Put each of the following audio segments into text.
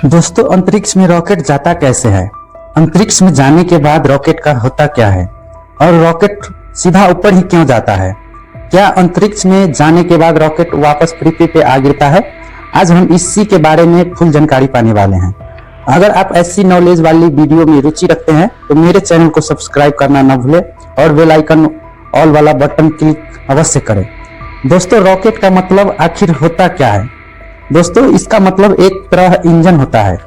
दोस्तों, अंतरिक्ष में रॉकेट जाता कैसे है? अंतरिक्ष में जाने के बाद रॉकेट का होता क्या है और रॉकेट सीधा ऊपर ही क्यों जाता है? क्या अंतरिक्ष में जाने के बाद रॉकेट वापस पृथ्वी पे आ गिरता है? आज हम इसी के बारे में फुल जानकारी पाने वाले हैं। अगर आप ऐसी नॉलेज वाली वीडियो में रुचि रखते हैं तो मेरे चैनल को सब्सक्राइब करना न भूलें और बेल आइकन ऑल वाला बटन क्लिक अवश्य करें। दोस्तों, रॉकेट का मतलब आखिर होता क्या है? दोस्तों, इसका मतलब एक तरह इंजन होता है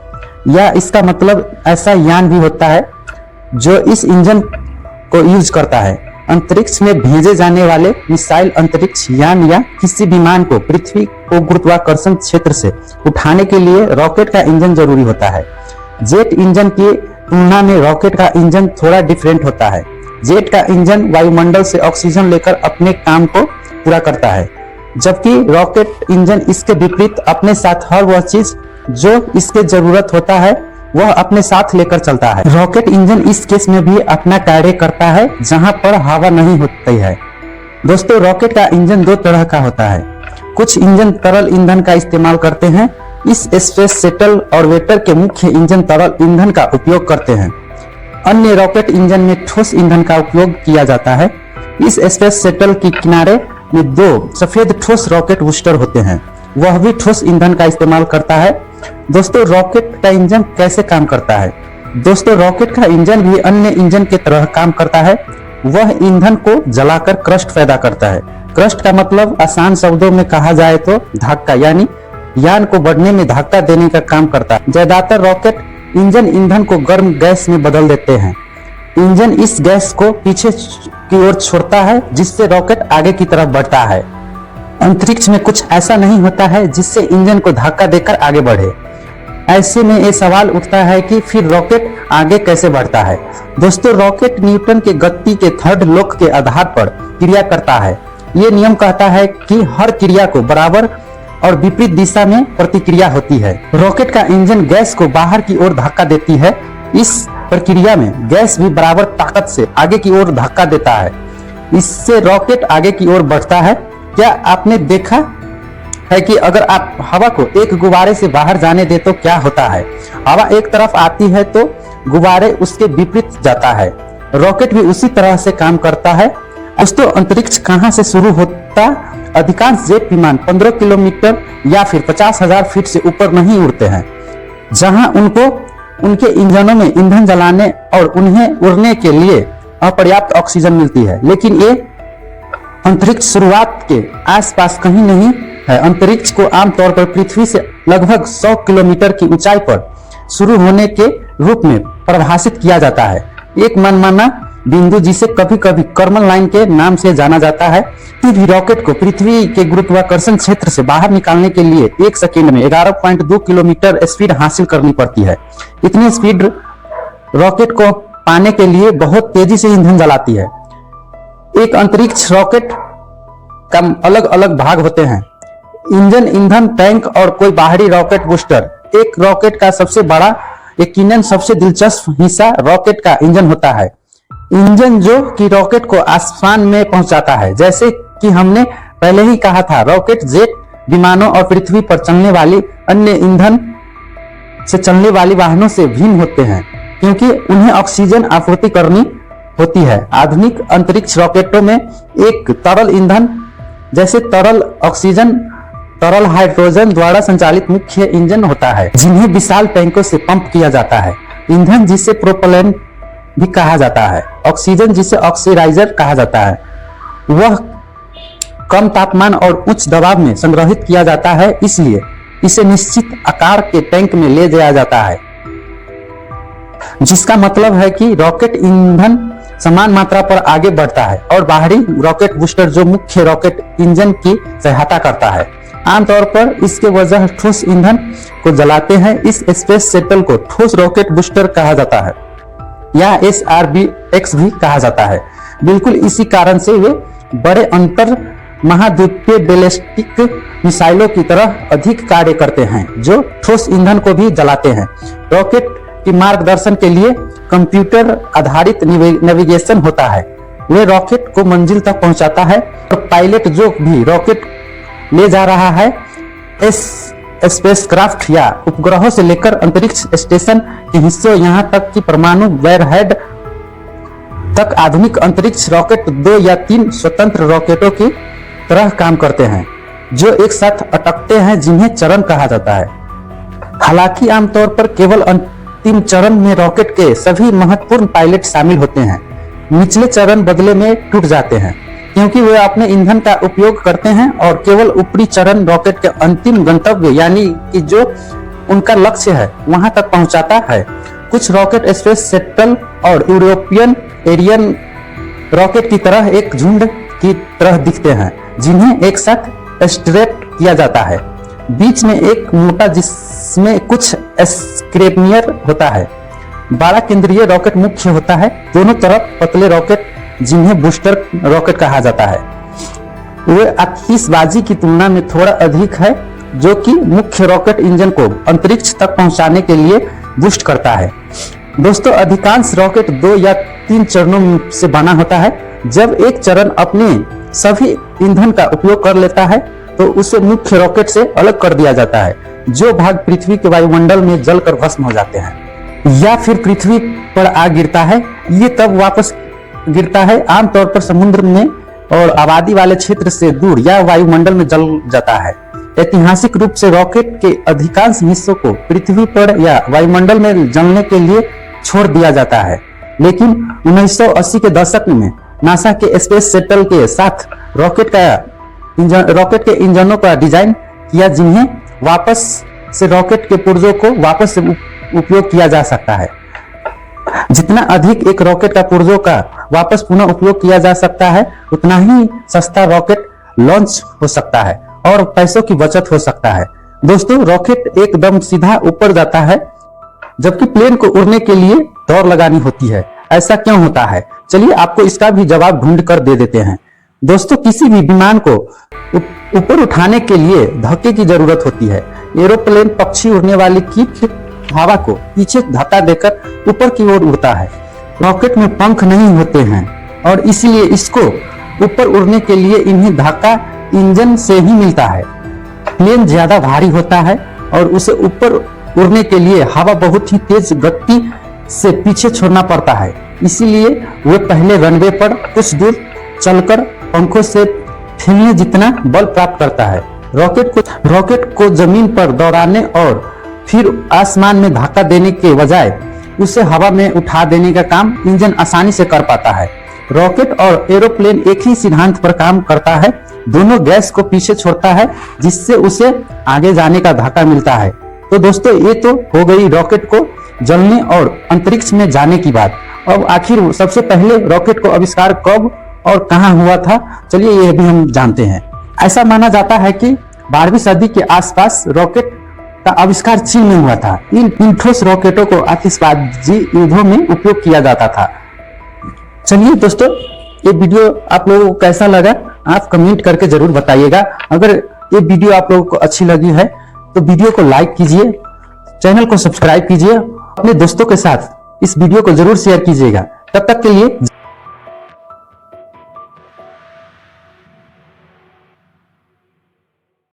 या इसका मतलब ऐसा यान भी होता है जो इस इंजन को यूज करता है। अंतरिक्ष में भेजे जाने वाले मिसाइल, अंतरिक्ष यान या किसी विमान को पृथ्वी को गुरुत्वाकर्षण क्षेत्र से उठाने के लिए रॉकेट का इंजन जरूरी होता है। जेट इंजन की तुलना में रॉकेट का इंजन थोड़ा डिफरेंट होता है। जेट का इंजन वायुमंडल से ऑक्सीजन लेकर अपने काम को पूरा करता है, जबकि रॉकेट इंजन इसके विपरीत अपने साथ हर वह चीज जो इसके जरूरत होता है वह अपने साथ लेकर चलता है। रॉकेट इंजन इस केस में भी अपना कार्य करता है जहां पर हवा नहीं होती है। दोस्तों, रॉकेट का इंजन दो तरह का होता है। कुछ इंजन तरल ईंधन का इस्तेमाल करते हैं। इस स्पेस शटल और वेटर के मुख्य इंजन तरल ईंधन का उपयोग करते हैं। अन्य रॉकेट इंजन में ठोस ईंधन का उपयोग किया जाता है। इस स्पेस शटल के किनारे में दो सफेद ठोस रॉकेट बूस्टर होते हैं, वह भी ठोस ईंधन का इस्तेमाल करता है। दोस्तों, रॉकेट का इंजन कैसे काम करता है? दोस्तों, रॉकेट का इंजन भी अन्य इंजन की तरह काम करता है। वह ईंधन को जलाकर क्रस्ट पैदा करता है। क्रस्ट का मतलब आसान शब्दों में कहा जाए तो धक्का, यानी यान को बढ़ने में धक्का देने का काम करता है। ज्यादातर रॉकेट इंजन ईंधन को गर्म गैस में बदल देते हैं। इंजन इस गैस को पीछे की ओर छोड़ता है जिससे रॉकेट आगे की तरफ बढ़ता है। अंतरिक्ष में कुछ ऐसा नहीं होता है जिससे इंजन को धक्का देकर आगे बढ़े। ऐसे में ये सवाल उठता है कि फिर रॉकेट आगे कैसे बढ़ता है? दोस्तों, रॉकेट न्यूटन के गति के थर्ड लॉ के आधार पर क्रिया करता है। ये नियम कहता है कि हर क्रिया को बराबर और विपरीत दिशा में प्रतिक्रिया होती है। रॉकेट का इंजन गैस को बाहर की ओर धक्का देती है। इस प्रक्रिया में गैस भी बराबर ताकत से आगे की ओर धक्का देता है। इससे रॉकेट आगे की ओर बढ़ता है। क्या आपने देखा है कि अगर आप हवा को एक गुब्बारे से बाहर जाने दे तो क्या होता है? हवा एक तरफ आती है तो गुब्बारे उसके विपरीत जाता है। रॉकेट भी उसी तरह से काम करता है। दोस्तों, अंतरिक्ष कहां से शुरू होता? अधिकांश जेट विमान 15 किलोमीटर या फिर 50,000 फीट से ऊपर नहीं उड़ते हैं, जहां उनको उनके इंजनों में ईंधन जलाने और उन्हें उड़ने के लिए अपर्याप्त ऑक्सीजन मिलती है। लेकिन ये अंतरिक्ष शुरुआत के आसपास कहीं नहीं है। अंतरिक्ष को आमतौर पर पृथ्वी से लगभग 100 किलोमीटर की ऊंचाई पर शुरू होने के रूप में परिभाषित किया जाता है। एक मनमाना बिंदु जिसे कभी कभी कर्मल लाइन के नाम से जाना जाता है। किसी भी रॉकेट को पृथ्वी के गुरुत्वाकर्षण क्षेत्र से बाहर निकालने के लिए 1 सेकेंड में 11.2 किलोमीटर स्पीड हासिल करनी पड़ती है। इतनी स्पीड रॉकेट को पाने के लिए बहुत तेजी से ईंधन जलाती है। एक अंतरिक्ष रॉकेट का अलग अलग भाग होते हैं: इंजन, ईंधन टैंक और कोई बाहरी रॉकेट बूस्टर। एक रॉकेट का सबसे बड़ा, यकीनन सबसे दिलचस्प हिस्सा रॉकेट का इंजन होता है। इंजन जो कि रॉकेट को आसमान में पहुंचाता है। जैसे कि हमने पहले ही कहा था, रॉकेट जेट विमानों और पृथ्वी पर चलने वाली अन्य ईंधन से चलने वाली वाहनों से भिन्न होते हैं क्योंकि उन्हें ऑक्सीजन आपूर्ति करनी होती है। आधुनिक अंतरिक्ष रॉकेटों में एक तरल ईंधन जैसे तरल ऑक्सीजन, तरल हाइड्रोजन द्वारा संचालित मुख्य इंजन होता है, जिन्हें विशाल टैंकों से पंप किया जाता है। ईंधन जिसे प्रोपेलेंट भी कहा जाता है, ऑक्सीजन जिसे ऑक्सीडाइजर कहा जाता है, वह कम तापमान और उच्च दबाव में संग्रहित किया जाता है, इसलिए इसे निश्चित आकार के टैंक में ले जाया जाता है, जिसका मतलब है कि रॉकेट ईंधन समान मात्रा पर आगे बढ़ता है और बाहरी रॉकेट बूस्टर जो मुख्य रॉकेट इंजन की सहायता करता है, आमतौर पर इसके वजह ठोस ईंधन को जलाते हैं। इस स्पेस शटल को ठोस रॉकेट बूस्टर कहा जाता है या SRBX भी कहा जाता है। बिल्कुल इसी कारण से वे बड़े अंतर महाद्वीपीय बैलिस्टिक मिसाइलों की तरह अधिक कार्य करते हैं, जो ठोस ईंधन को भी जलाते हैं। रॉकेट के मार्गदर्शन के लिए कंप्यूटर आधारित नेविगेशन होता है। वे रॉकेट को मंजिल तक पहुंचाता है और पायलट जो भी रॉकेट ले जा रहा है स्पेसक्राफ्ट या उपग्रहों से लेकर अंतरिक्ष स्टेशन के हिस्सों यहां तक कि परमाणु वेयरहेड तक आधुनिक अंतरिक्ष रॉकेट 2 या 3 स्वतंत्र रॉकेटों की तरह काम करते हैं जो एक साथ अटकते हैं, जिन्हें चरण कहा जाता है। हालांकि आमतौर पर केवल अंतिम चरण में रॉकेट के सभी महत्वपूर्ण पायलट शामिल होते हैं। निचले चरण बदले में टूट जाते हैं क्योंकि वे अपने ईंधन का उपयोग करते हैं और केवल ऊपरी चरण रॉकेट के अंतिम गंतव्य यानी कि जो उनका लक्ष्य है वहां तक पहुंचाता है। कुछ रॉकेट स्पेस शटल और यूरोपियन एरियन रॉकेट की तरह एक झुंड की तरह दिखते हैं जिन्हें एक साथ स्ट्रैप किया जाता है। बीच में एक मोटा जिसमें कुछ स्क्रैपनियर होता है। बड़ा केंद्रीय रॉकेट मुख्य होता है। दोनों तरफ पतले रॉकेट जिन्हें बूस्टर रॉकेट कहा जाता है। वे आतिशबाजी की तुलना में थोड़ा अधिक है जो कि मुख्य रॉकेट इंजन को अंतरिक्ष तक पहुंचाने के लिए बूस्ट करता है। दोस्तों, अधिकांश रॉकेट 2 या 3 चरणों से बना होता है। जब एक चरण अपने सभी ईंधन का उपयोग कर लेता है तो उसे मुख्य रॉकेट से अलग कर दिया जाता है। जो भाग पृथ्वी के वायुमंडल में जलकर भस्म हो जाते हैं या फिर पृथ्वी पर आ गिरता है, ये तब वापस गिरता है, आमतौर पर समुद्र में और आबादी वाले क्षेत्र से दूर या वायुमंडल में जल जाता है। ऐतिहासिक रूप से रॉकेट के अधिकांश हिस्सों को पृथ्वी पर या वायुमंडल में जलने के लिए छोड़ दिया जाता है, लेकिन 1980 के दशक में नासा के स्पेस शटल के साथ रॉकेट के इंजनों का डिजाइन किया जिन्हें वापस से रॉकेट के पुर्जों को वापस से उपयोग किया जा सकता है। जितना अधिक एक रॉकेट का पुर्जों का वापस पुनः उपयोग किया जा सकता है उतना ही सस्ता रॉकेट लॉन्च हो सकता है और पैसों की बचत हो सकता है। दोस्तों, रॉकेट एकदम सीधा ऊपर जाता है जबकि प्लेन को उड़ने के लिए दौड़ लगानी होती है। ऐसा क्यों होता है? चलिए आपको इसका भी जवाब ढूंढ कर दे देते हैं। दोस्तों, किसी भी विमान को ऊपर उठाने के लिए धक्के की जरूरत होती है। एरोप्लेन पक्षी उड़ने वाली कीट हवा को पीछे धक्का देकर ऊपर की ओर उड़ता है। रॉकेट में पंख नहीं होते हैं और इसलिए इसको ऊपर उड़ने के लिए इन्हें धक्का इंजन से ही मिलता है। प्लेन ज्यादा भारी होता है और उसे ऊपर उड़ने के लिए हवा बहुत ही तेज गति से पीछे छोड़ना पड़ता है। इसीलिए वे पहले रनवे पर कुछ दूर चलकर पंखों से फैलने जितना बल प्राप्त करता है। रॉकेट को जमीन पर दौड़ाने और फिर आसमान में धक्का देने के बजाय उसे हवा में उठा देने का काम इंजन आसानी से कर पाता है। रॉकेट और एरोप्लेन एक ही सिद्धांत पर काम करता है। दोनों गैस को पीछे छोड़ता है जिससे उसे आगे जाने का धक्का मिलता है। तो दोस्तों, ये तो हो गई रॉकेट को जलने और अंतरिक्ष में जाने की बात। अब आखिर सबसे पहले रॉकेट को आविष्कार कब और कहां हुआ था, चलिए ये भी हम जानते हैं। ऐसा माना जाता है कि 12वीं सदी के आसपास रॉकेट का आविष्कार चीन में हुआ था। इन ठोस रॉकेटों को आतिशबाजी युद्धों में उपयोग किया जाता था। चलिए दोस्तों, ये वीडियो आप लोगों को कैसा लगा आप कमेंट करके जरूर बताइएगा। अगर ये वीडियो आप लोगों को अच्छी लगी है तो वीडियो को लाइक कीजिए, चैनल को सब्सक्राइब कीजिए, अपने दोस्तों के साथ इस वीडियो को जरूर शेयर कीजिएगा। तब तक के लिए